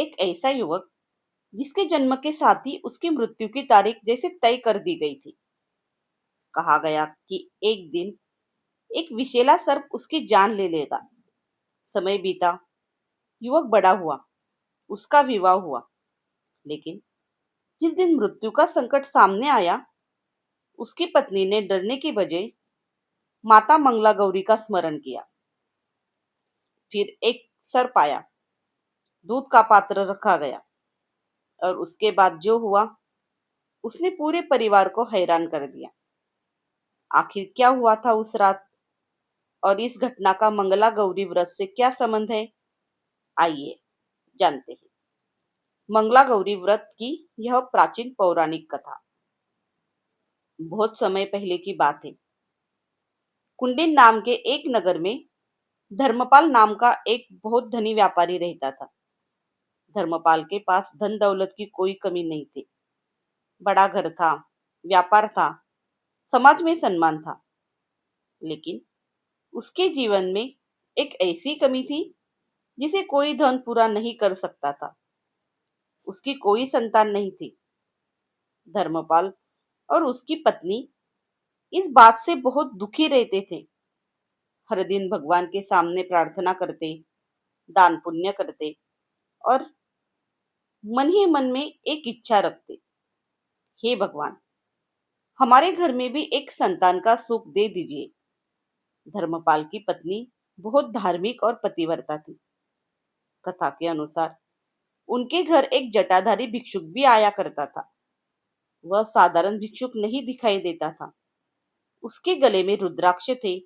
एक ऐसा युवक जिसके जन्म के साथ ही उसकी मृत्यु की तारीख जैसे तय कर दी गई थी। कहा गया कि एक दिन एक विषैला सर्प उसकी जान ले लेगा। समय बीता, युवक बड़ा हुआ, उसका विवाह हुआ, लेकिन जिस दिन मृत्यु का संकट सामने आया, उसकी पत्नी ने डरने की बजाय माता मंगला गौरी का स्मरण किया। फिर एक सर्प आया, दूध का पात्र रखा गया, और उसके बाद जो हुआ उसने पूरे परिवार को हैरान कर दिया। आखिर क्या हुआ था उस रात, और इस घटना का मंगला गौरी व्रत से क्या संबंध है? आइए जानते हैं। मंगला गौरी व्रत की यह प्राचीन पौराणिक कथा बहुत समय पहले की बात है। कुंडिन नाम के एक नगर में धर्मपाल नाम का एक बहुत धनी व्यापारी रहता था। धर्मपाल के पास धन दौलत की कोई कमी नहीं थी। बड़ा घर था, व्यापार था, समाज में सम्मान था, लेकिन उसके जीवन में एक ऐसी कमी थी जिसे कोई धन पूरा नहीं कर सकता था। उसकी कोई संतान नहीं थी। धर्मपाल और उसकी पत्नी इस बात से बहुत दुखी रहते थे। हर दिन भगवान के सामने प्रार्थना करते, दान पुण्य करते और मन ही मन में एक इच्छा रखते, हे भगवान, हमारे घर में भी एक संतान का सुख दे दीजिए। धर्मपाल की पत्नी बहुत धार्मिक और पतिव्रता थी। कथा के अनुसार उनके घर एक जटाधारी भिक्षुक भी आया करता था। वह साधारण भिक्षुक नहीं दिखाई देता था। उसके गले में रुद्राक्ष थे,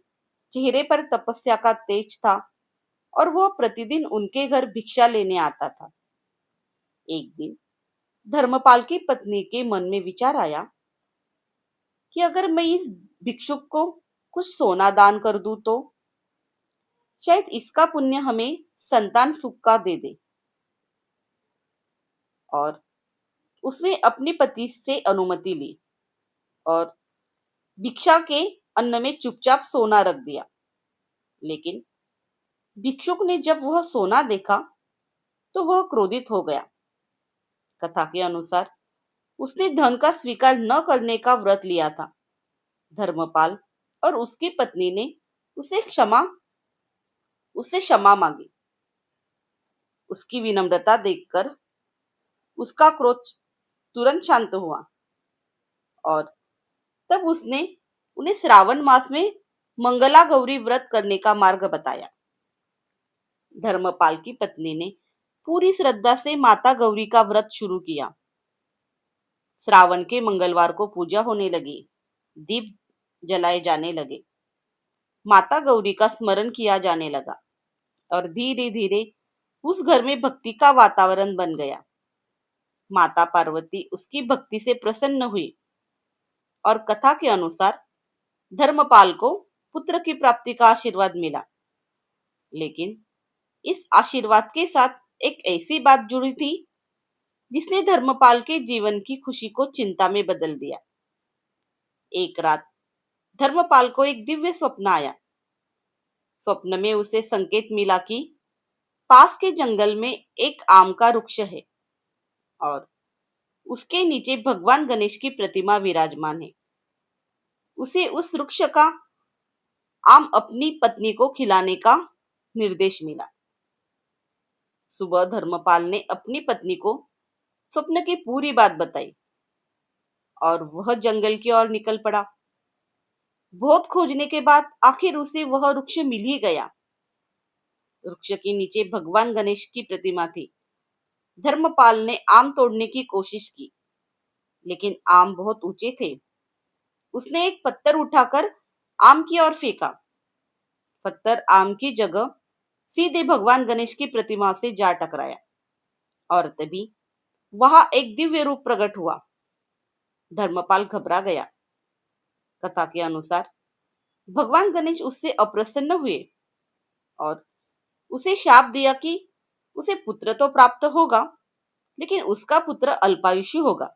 चेहरे पर तपस्या का तेज था, और वह प्रतिदिन उनके घर भिक्षा लेने आता था। एक दिन धर्मपाल की पत्नी के मन में विचार आया कि अगर मैं इस भिक्षुक को कुछ सोना दान कर दूं तो शायद इसका पुण्य हमें संतान सुख का दे दे। और उसने अपने पति से अनुमति ली और भिक्षा के अन्न में चुपचाप सोना रख दिया। लेकिन भिक्षुक ने जब वह सोना देखा तो वह क्रोधित हो गया। कथा के अनुसार उसने धन का स्वीकार न करने का व्रत लिया था। धर्मपाल और उसकी पत्नी ने उसे क्षमा उससे क्षमा मांगी। उसकी विनम्रता देखकर उसका क्रोध तुरंत शांत हुआ, और तब उसने उन्हें श्रावण मास में मंगला गौरी व्रत करने का मार्ग बताया। धर्मपाल की पत्नी ने पूरी श्रद्धा से माता गौरी का व्रत शुरू किया। श्रावण के मंगलवार को पूजा होने लगी, दीप जलाए जाने लगे, माता गौरी का स्मरण किया जाने लगा, और धीरे धीरे उस घर में भक्ति का वातावरण बन गया। माता पार्वती उसकी भक्ति से प्रसन्न हुई, और कथा के अनुसार धर्मपाल को पुत्र की प्राप्ति का आशीर्वाद मिला। लेकिन इस आशीर्वाद के साथ एक ऐसी बात जुड़ी थी जिसने धर्मपाल के जीवन की खुशी को चिंता में बदल दिया। एक रात धर्मपाल को एक दिव्य स्वप्न आया। स्वप्न में उसे संकेत मिला कि पास के जंगल में एक आम का वृक्ष है, और उसके नीचे भगवान गणेश की प्रतिमा विराजमान है। उसे उस वृक्ष का आम अपनी पत्नी को खिलाने का निर्देश मिला। सुबह धर्मपाल ने अपनी पत्नी को स्वप्न की पूरी बात बताई, और वह जंगल की ओर निकल पड़ा। बहुत खोजने के बाद आखिर उसे वह वृक्ष मिल ही गया। वृक्ष के नीचे भगवान गणेश की प्रतिमा थी। धर्मपाल ने आम तोड़ने की कोशिश की, लेकिन आम बहुत ऊंचे थे। उसने एक पत्थर उठाकर आम की ओर फेंका। पत्थर आम की जगह सीधे भगवान गणेश की प्रतिमा से जा टकराया, और तभी वहां एक दिव्य रूप प्रकट हुआ। धर्मपाल घबरा गया। कथा के अनुसार भगवान गणेश उससे अप्रसन्न हुए और उसे शाप दिया कि उसे पुत्र तो प्राप्त होगा, लेकिन उसका पुत्र अल्पायुषी होगा।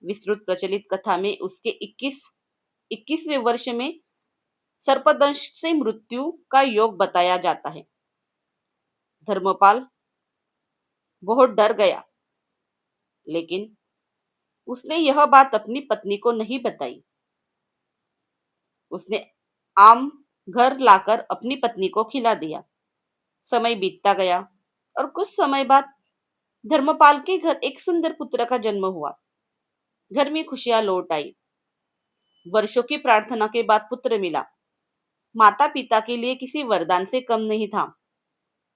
विस्तृत प्रचलित कथा में उसके 21वें वर्ष में सर्पदंश से मृत्यु का योग बताया जाता है। धर्मपाल बहुत डर गया, लेकिन उसने यह बात अपनी पत्नी को नहीं बताई। उसने आम घर लाकर अपनी पत्नी को खिला दिया। समय बीतता गया और कुछ समय बाद धर्मपाल के घर एक सुंदर पुत्र का जन्म हुआ। घर में खुशियां लौट आई। वर्षों की प्रार्थना के बाद पुत्र मिला। माता पिता के लिए किसी वरदान से कम नहीं था,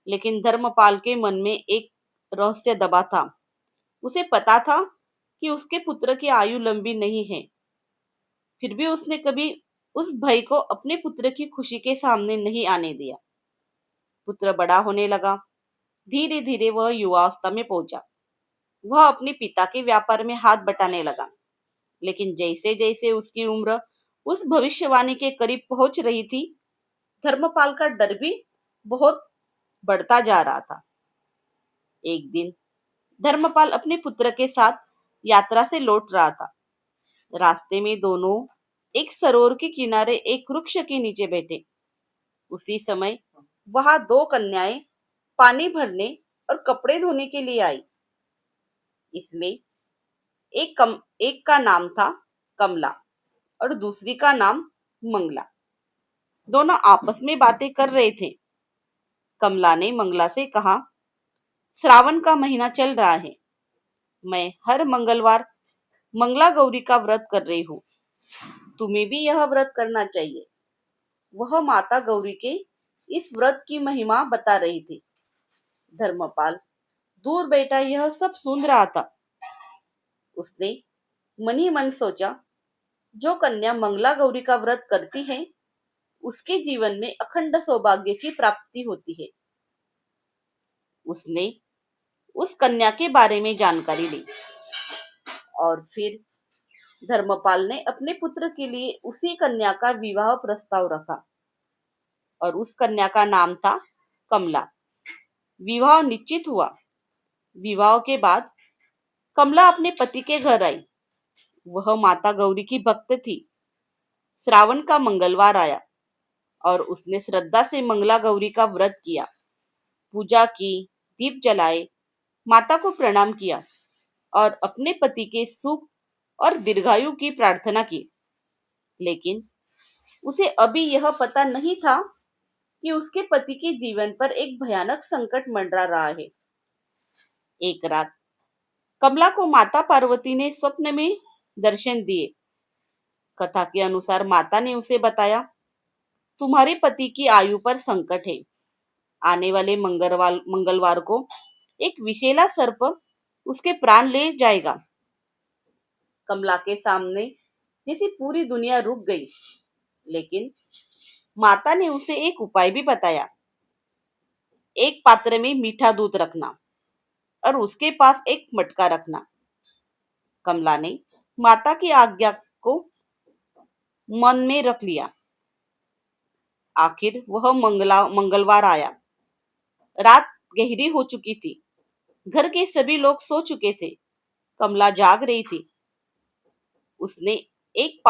लेकिन धर्मपाल के मन में एक रहस्य दबा था। उसे पता था कि उसके पुत्र की आयु लंबी नहीं है, फिर भी उसने कभी उस भय को अपने पुत्र की खुशी के सामने नहीं आने दिया। पुत्र बड़ा होने लगा। धीरे धीरे वह युवावस्था में पहुंचा। वह अपने पिता के व्यापार में हाथ बटाने लगा, लेकिन जैसे जैसे उसकी उम्र उस भविष्यवाणी के करीब पहुंच रही थी, धर्मपाल का डर भी बहुत बढ़ता जा रहा था। एक दिन धर्मपाल अपने पुत्र के साथ यात्रा से लौट रहा था। रास्ते में दोनों एक सरोवर के किनारे एक वृक्ष के नीचे बैठे। उसी समय वहां दो कन्याएं पानी भरने और कपड़े धोने के लिए आई। इसमें एक का नाम था कमला और दूसरी का नाम मंगला। दोनों आपस में बातें कर रहे थे। कमला ने मंगला से कहा, श्रावण का महीना चल रहा है। मैं हर मंगलवार मंगला गौरी का व्रत कर रही हूँ। तुम्हें भी यह व्रत करना चाहिए। वह माता गौरी के इस व्रत की महिमा बता रही थी। धर्मपाल दूर बैठा यह सब सुन रहा था। उसने मन ही मन सोचा, जो कन्या मंगला गौरी का व्रत करती है, उसके जीवन में अखंड सौभाग्य की प्राप्ति होती है। उसने उस कन्या के बारे में जानकारी ली और फिर धर्मपाल ने अपने पुत्र के लिए उसी कन्या का विवाह प्रस्ताव रखा और उस कन्या का नाम था कमला। विवाह निश्चित हुआ। विवाह के बाद कमला अपने पति के घर आई। वह माता गौरी की भक्त थी। श्रावण का मंगलवार आया और उसने श्रद्धा से मंगला गौरी का व्रत किया, पूजा की, दीप जलाए, माता को प्रणाम किया और अपने पति के सुख और दीर्घायु की प्रार्थना की। लेकिन उसे अभी यह पता नहीं था कि उसके पति के जीवन पर एक भयानक संकट मंडरा रहा है। एक रात कमला को माता पार्वती ने स्वप्न में दर्शन दिए। कथा के अनुसार माता ने उसे बताया, तुम्हारे पति की आयु पर संकट है। आने वाले मंगलवार को एक विषैला सर्प उसके प्राण ले जाएगा। कमला के सामने जैसे पूरी दुनिया रुक गई, लेकिन माता ने उसे एक उपाय भी बताया। एक पात्र में मीठा दूध रखना और उसके पास एक मटका रखना। कमला ने माता की आज्ञा को मन में रख लिया। आखिर वह मंगलवार आया। रात गहरी हो चुकी थी। घर के सभी लोग सो चुके थे। कमला जाग रही थी। उसने एक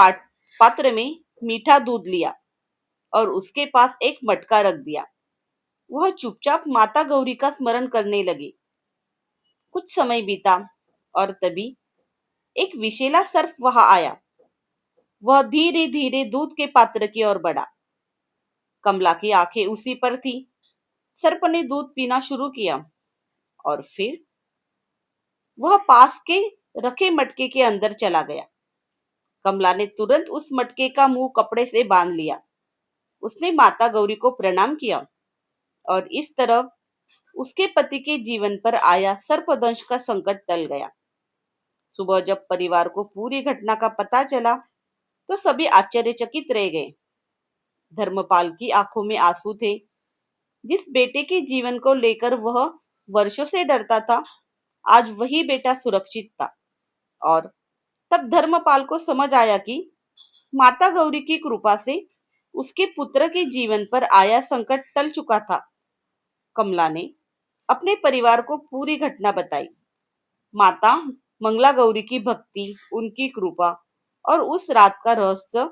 पात्र में मीठा दूध लिया और उसके पास एक मटका रख दिया। वह चुपचाप माता गौरी का स्मरण करने लगी। कुछ समय बीता और तभी एक विषैला सर्प वहां आया। वह धीरे धीरे दूध के पात्र की ओर बढ़ा। कमला की आंखें उसी पर थी। सर्प ने दूध पीना शुरू किया और फिर वह पास के रखे मटके के अंदर चला गया। कमला ने तुरंत उस मटके का मुंह कपड़े से बांध लिया। उसने माता गौरी को प्रणाम किया और इस तरह उसके पति के जीवन पर आया सर्पदंश का संकट टल गया। सुबह जब परिवार को पूरी घटना का पता चला तो सभी आश्चर्यचकित रह गए। धर्मपाल की आंखों में आंसू थे। जिस बेटे के जीवन को लेकर वह वर्षों से डरता था, आज वही बेटा सुरक्षित था। और तब धर्मपाल को समझ आया कि माता गौरी की कृपा से उसके पुत्र के जीवन पर आया संकट टल चुका था। कमला ने अपने परिवार को पूरी घटना बताई। माता मंगला गौरी की भक्ति, उनकी कृपा और उस रात का रहस्य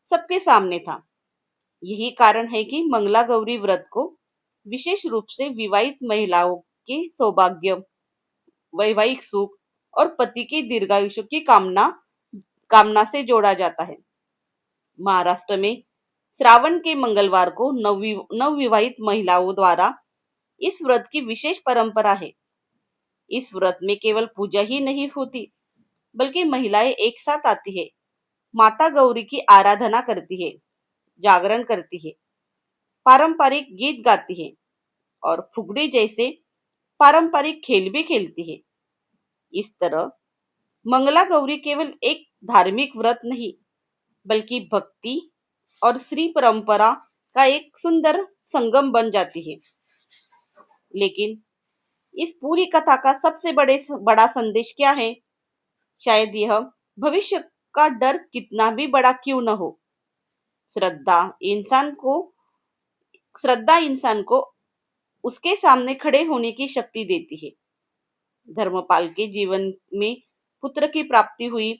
सबके सामने था। यही कारण है कि मंगला गौरी व्रत को विशेष रूप से विवाहित महिलाओं के सौभाग्य वैवाहिक सुख और पति की दीर्घायुष्य की कामना कामना से जोड़ा जाता है। महाराष्ट्र में श्रावण के मंगलवार को नवविवाहित महिलाओं द्वारा इस व्रत की विशेष परंपरा है। इस व्रत में केवल पूजा ही नहीं होती, बल्कि महिलाएं एक साथ आती है, माता गौरी की आराधना करती है, जागरण करती है, पारंपरिक गीत गाती है और फुगड़ी जैसे पारंपरिक खेल भी खेलती है। इस तरह मंगला गौरी केवल एक धार्मिक व्रत नहीं, बल्कि भक्ति और श्री परंपरा का एक सुंदर संगम बन जाती है। लेकिन इस पूरी कथा का सबसे बड़ा संदेश क्या है? शायद यह भविष्य का डर कितना भी बड़ा क्यों न हो, श्रद्धा इंसान को श्रद्धा इंसान को उसके सामने खड़े होने की शक्ति देती है। धर्मपाल के जीवन में पुत्र की प्राप्ति हुई,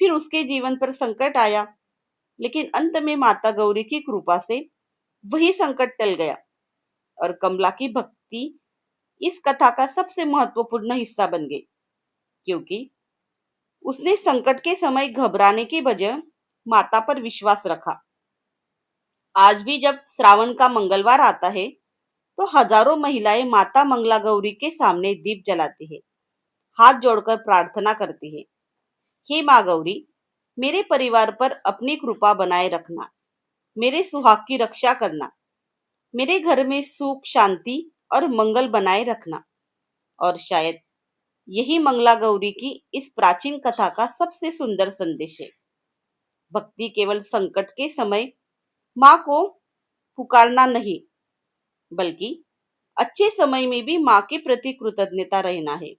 फिर उसके जीवन पर संकट आया, लेकिन अंत में माता गौरी की कृपा से वही संकट टल गया और कमला की भक्ति इस कथा का सबसे महत्वपूर्ण हिस्सा बन गई, क्योंकि उसने संकट के समय घबराने की बजाय माता पर विश्वास रखा। आज भी जब श्रावण का मंगलवार आता है, तो हजारों महिलाएं माता मंगला गौरी के सामने दीप जलाती है, हाथ जोड़कर प्रार्थना करती है, हे माँ गौरी, मेरे परिवार पर अपनी कृपा बनाए रखना, मेरे सुहाग की रक्षा करना, मेरे घर में सुख शांति और मंगल बनाए रखना। और शायद यही मंगला गौरी की इस प्राचीन कथा का सबसे सुंदर संदेश है। भक्ति केवल संकट के समय माँ को पुकारना नहीं, बल्कि अच्छे समय में भी माँ के प्रति कृतज्ञता रहना है।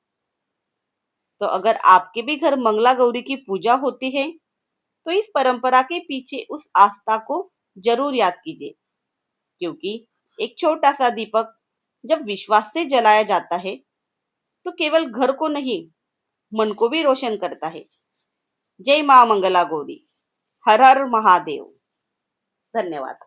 तो अगर आपके भी घर मंगला गौरी की पूजा होती है, तो इस परंपरा के पीछे उस आस्था को जरूर याद कीजिए, क्योंकि एक छोटा सा दीपक जब विश्वास से जलाया जाता है, तो केवल घर को नहीं, मन को भी रोशन करता है। जय मां मंगला गौरी। हर हर महादेव। धन्यवाद।